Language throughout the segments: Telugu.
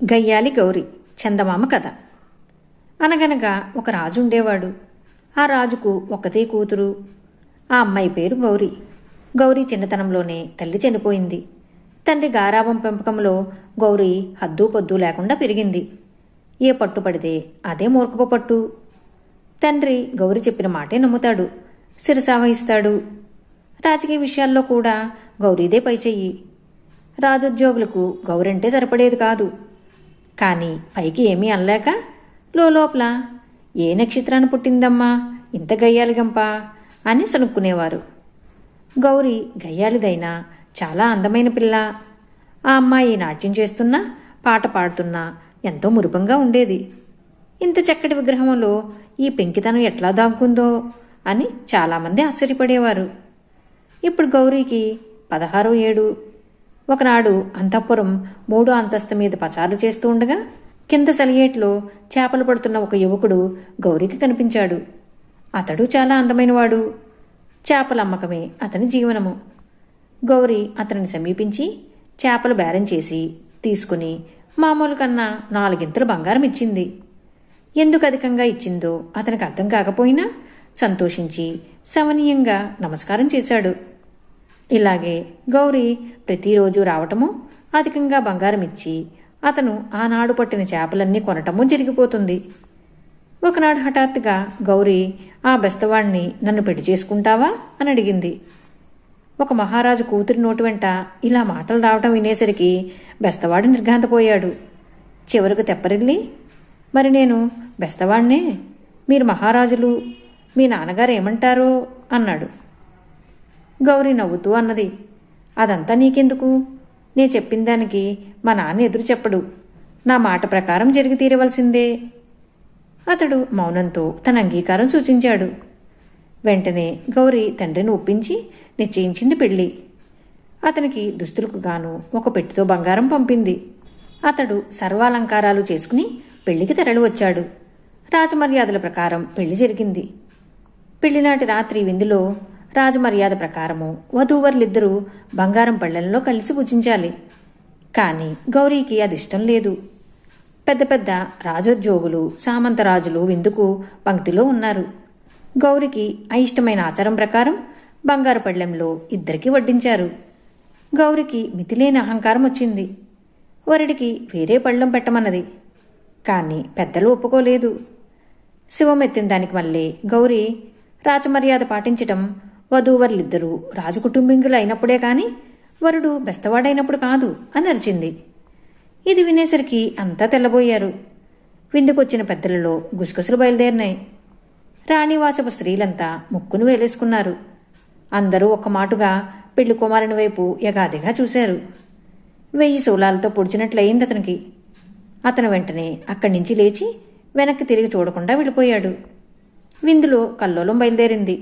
గయ్యాలి గౌరి చందమామ కథ. అనగనగా ఒక రాజు ఉండేవాడు. ఆ రాజుకు ఒక్కతే కూతురు. ఆ అమ్మాయి పేరు గౌరి. గౌరీ చిన్నతనంలోనే తల్లి చనిపోయింది. తండ్రి గారాబం పెంపకంలో గౌరీ హద్దు పొద్దు లేకుండా పెరిగింది. ఏ పట్టు పడితే అదే మూర్ఖపు పట్టు. తండ్రి గౌరి చెప్పిన మాటే నమ్ముతాడు, శిరసావహిస్తాడు. రాజకీయ విషయాల్లో కూడా గౌరీదే పైచెయ్యి. రాజోద్యోగులకు గౌరంటే సరిపడేది కాదు. కానీ పైకి ఏమీ అనలేక లోపల ఏ నక్షత్రాన్ని పుట్టిందమ్మా ఇంత గయ్యాలిగంపా అని సనుక్కునేవారు. గౌరీ గయ్యాలిదైనా చాలా అందమైన పిల్ల. ఆ అమ్మాయి నాట్యం చేస్తున్నా పాట పాడుతున్నా ఎంతో మురుపంగా ఉండేది. ఇంత చక్కటి విగ్రహంలో ఈ పెంకితనం ఎట్లా దాక్కుందో అని చాలామంది ఆశ్చర్యపడేవారు. ఇప్పుడు గౌరీకి 16వ ఏడు. ఒకనాడు అంతఃపురం 3వ అంతస్తు మీద పచారు చేస్తూ ఉండగా కింద సలియేట్లో చేపలు పడుతున్న ఒక యువకుడు గౌరీకి కనిపించాడు. అతడు చాలా అందమైనవాడు. చేపల అమ్మకమే అతని జీవనము. గౌరీ అతనిని సమీపించి చేపలు బేరం చేసి తీసుకుని మామూలు కన్నా 4 బంగారం ఇచ్చింది. ఎందుకు అధికంగా ఇచ్చిందో అతనికి అర్థం కాకపోయినా సంతోషించి సవనీయంగా నమస్కారం చేశాడు. ఇలాగే గౌరీ ప్రతిరోజు రావటము, అధికంగా బంగారం ఇచ్చి అతను ఆనాడు పట్టిన చేపలన్నీ కొనటము జరిగిపోతుంది. ఒకనాడు హఠాత్తుగా గౌరీ ఆ బెస్తవాణ్ణి నన్ను పెళ్లి చేసుకుంటావా అని అడిగింది. ఒక మహారాజు కూతురి నోటి వెంట ఇలా మాటలు రావటం వినేసరికి బెస్తవాడు నిర్ఘాంతపోయాడు. చివరకు తెప్పరిల్లి, మరి నేను బెస్తవాణ్ణే, మీరు మహారాజులు, మీ నాన్నగారు ఏమంటారో అన్నాడు. గౌరీ నవ్వుతూ అన్నది, అదంతా నీకెందుకు? నే చెప్పిన దానికి మా నాన్న ఎదురు చెప్పడు. నా మాట ప్రకారం జరిగి తీరవలసిందే. అతడు మౌనంతో తన అంగీకారం సూచించాడు. వెంటనే గౌరీ తండ్రిని ఒప్పించి నిశ్చయించింది పెళ్లి. అతనికి దుస్తులకు గాను ఒక పెట్టెతో బంగారం పంపింది. అతడు సర్వాలంకారాలు చేసుకుని పెళ్లికి తరలి వచ్చాడు. రాజమర్యాదల ప్రకారం పెళ్లి జరిగింది. పెళ్లినాటి రాత్రి విందులో రాజమర్యాద ప్రకారము వధూవరులిద్దరూ బంగారం పళ్ళెంలో కలిసి భుజించాలి. కానీ గౌరీకి అది ఇష్టం లేదు. పెద్ద పెద్ద రాజోద్యోగులు, సామంతరాజులు విందుకు పంక్తిలో ఉన్నారు. గౌరికి అయిష్టమైన ఆచారం ప్రకారం బంగారు పళ్ళెంలో ఇద్దరికీ వడ్డించారు. గౌరికి మితిలేని అహంకారం వచ్చింది. వరుడికి వేరే పళ్ళెం పెట్టమన్నది. కానీ పెద్దలు ఒప్పుకోలేదు. శివమెత్తిన దానికి మళ్ళీ గౌరీ రాజమర్యాద పాటించటం వధూవరులిద్దరూ రాజకుటుంబీకులు అయినప్పుడే కాని వరుడు బెస్తవాడైనప్పుడు కాదు అని అరిచింది. ఇది వినేసరికి అంతా తెల్లబోయారు. విందుకొచ్చిన పెద్దలలో గుసగుసలు బయలుదేరినాయి. రాణివాసపు స్త్రీలంతా ముక్కును వేలేసుకున్నారు. అందరూ ఒక్క మాటుగా పెళ్లి కుమారుని వైపు యగాదిగా చూశారు. 1000 శూలాలతో పొడిచినట్లయింది అతనికి. అతను వెంటనే అక్కడి నుంచి లేచి వెనక్కి తిరిగి చూడకుండా వెళ్ళిపోయాడు. విందులో కల్లోలం బయలుదేరింది.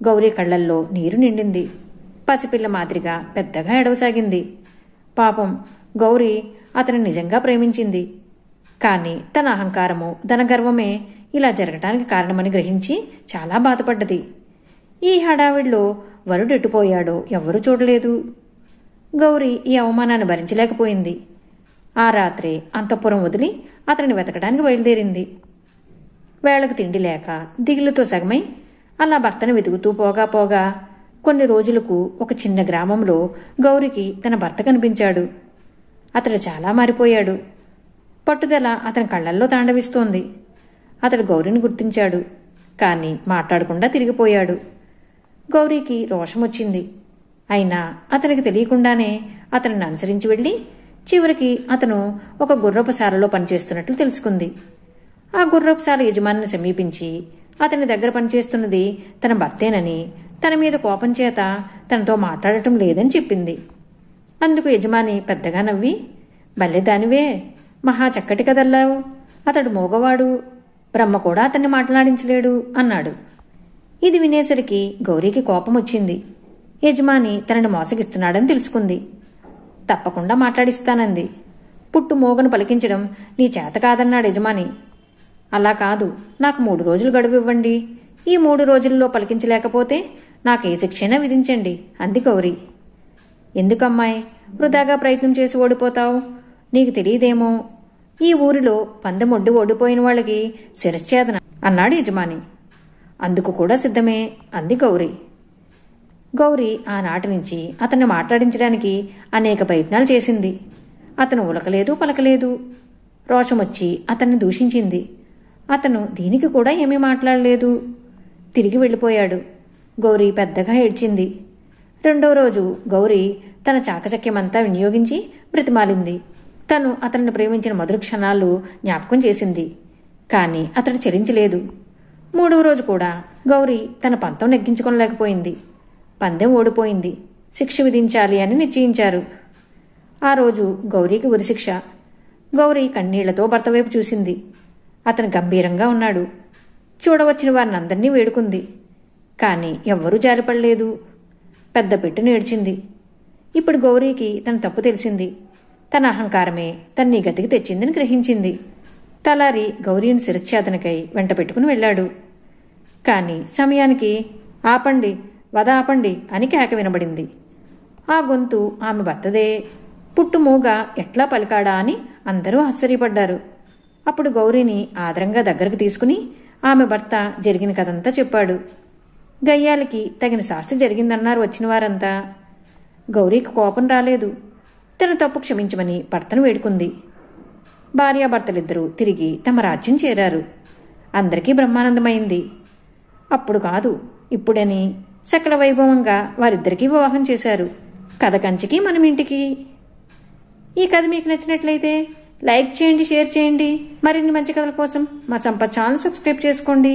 గౌరీ కళ్లల్లో నీరు నిండింది. పసిపిల్ల మాదిరిగా పెద్దగా ఎడవసాగింది. పాపం గౌరీ అతని నిజంగా ప్రేమించింది. కానీ తన అహంకారము, ధనగర్వమే ఇలా జరగటానికి కారణమని గ్రహించి చాలా బాధపడ్డది. ఈ హడావిడిలో వరుడు ఎటుపోయాడో ఎవ్వరూ చూడలేదు. గౌరీ ఈ అవమానాన్ని భరించలేకపోయింది. ఆ రాత్రే అంతఃపురం వదిలి అతనిని వెతకడానికి బయలుదేరింది. వేళకు తిండి లేక దిగులుతో సగమై అలా భర్తను వెతుకుతూ పోగా కొన్ని రోజులకు ఒక చిన్న గ్రామంలో గౌరికి తన భర్త కనిపించాడు. అతడు చాలా మారిపోయాడు. పట్టుదల అతని కళ్లల్లో తాండవిస్తోంది. అతడు గౌరిని గుర్తించాడు. కానీ మాట్లాడకుండా తిరిగిపోయాడు. గౌరీకి రోషం వచ్చింది. అయినా అతనికి తెలియకుండానే అతనిని అనుసరించి వెళ్ళి చివరికి అతను ఒక గుర్రపుశాలలో పనిచేస్తున్నట్లు తెలుసుకుంది. ఆ గుర్రపుశాల యజమానిని సమీపించి అతని దగ్గర పనిచేస్తున్నది తన భర్తేనని, తన మీద కోపం చేత తనతో మాట్లాడటం లేదని చెప్పింది. అందుకు యజమాని పెద్దగా నవ్వి, భలే దానివే, మహా చక్కటి కదల్లావు, అతడు మోగవాడు, బ్రహ్మ కూడా అతన్ని మాట్లాడించలేడు అన్నాడు. ఇది వినేసరికి గౌరీకి కోపం వచ్చింది. యజమాని తనని మోసగిస్తున్నాడని తెలుసుకుంది. తప్పకుండా మాట్లాడిస్తానంది. పుట్టు మోగను పలికించడం నీ చేత కాదన్నాడు యజమాని. అలా కాదు, నాకు 3 రోజులు గడువు ఇవ్వండి. ఈ 3 రోజుల్లో పలికించలేకపోతే నాకు ఏ శిక్షైనా విధించండి అంది గౌరీ. ఎందుకమ్మాయి వృధాగా ప్రయత్నం చేసి ఓడిపోతావు? నీకు తెలియదేమో, ఈ ఊరిలో పందెమొడ్డు ఓడిపోయిన వాళ్ళకి శిరశ్ఛేదన అన్నాడు యజమాని. అందుకు కూడా సిద్ధమే అంది గౌరీ. గౌరీ ఆనాటి నుంచి అతన్ని మాట్లాడించడానికి అనేక ప్రయత్నాలు చేసింది. అతను ఉలకలేదు పలకలేదు. రోషమొచ్చి అతన్ని దూషించింది. అతను దీనికి కూడా ఏమీ మాట్లాడలేదు. తిరిగి వెళ్ళిపోయాడు. గౌరీ పెద్దగా ఏడ్చింది. రెండో రోజు గౌరీ తన చాకచక్యమంతా వినియోగించి బ్రతిమాలింది. తను అతన్ని ప్రేమించిన మధుర క్షణాలు జ్ఞాపకం చేసింది. కానీ అతడు చలించలేదు. మూడవ రోజు కూడా గౌరీ తన పంతం నెగ్గించుకోలేకపోయింది. పందెం ఓడిపోయింది. శిక్ష విధించాలి అని నిశ్చయించారు. ఆ రోజు గౌరీకి ఉరిశిక్ష. గౌరీ కన్నీళ్లతో భర్త వైపు చూసింది. అతను గంభీరంగా ఉన్నాడు. చూడవచ్చిన వారినందరినీ వేడుకుంది. కానీ ఎవ్వరూ జారిపడలేదు. పెద్ద పెట్టును ఏడ్చింది. ఇప్పుడు గౌరీకి తన తప్పు తెలిసింది. తన అహంకారమే తన్ని గతికి తెచ్చిందని గ్రహించింది. తలారి గౌరీని శిరశ్ఛేదనకై వెంట పెట్టుకుని వెళ్ళాడు. కానీ సమయానికి ఆపండి, వద ఆపండి అని కేక వినబడింది. ఆ గొంతు ఆమె భర్తదే. పుట్టుమూగ ఎట్లా పలికాడా అని అందరూ ఆశ్చర్యపడ్డారు. అప్పుడు గౌరీని ఆదరంగా దగ్గరకు తీసుకుని ఆమె భర్త జరిగిన కథంతా చెప్పాడు. గయ్యాలకి తగిన శాస్తి జరిగిందన్నారు వచ్చిన వారంతా. గౌరీకి కోపం రాలేదు. తన తప్పు క్షమించమని భర్తను వేడుకుంది. భార్యాభర్తలిద్దరూ తిరిగి తమ రాజ్యం చేరారు. అందరికీ బ్రహ్మానందమైంది. అప్పుడు కాదు ఇప్పుడని సకల వైభవంగా వారిద్దరికీ వివాహం చేశారు. కథ కంచికి మనం ఇంటికి. ఈ కథ మీకు నచ్చినట్లయితే లైక్ చేయండి, షేర్ చేయండి. మరిన్ని మంచి కథల కోసం మా సంపత్ ఛానల్ సబ్స్క్రైబ్ చేసుకోండి.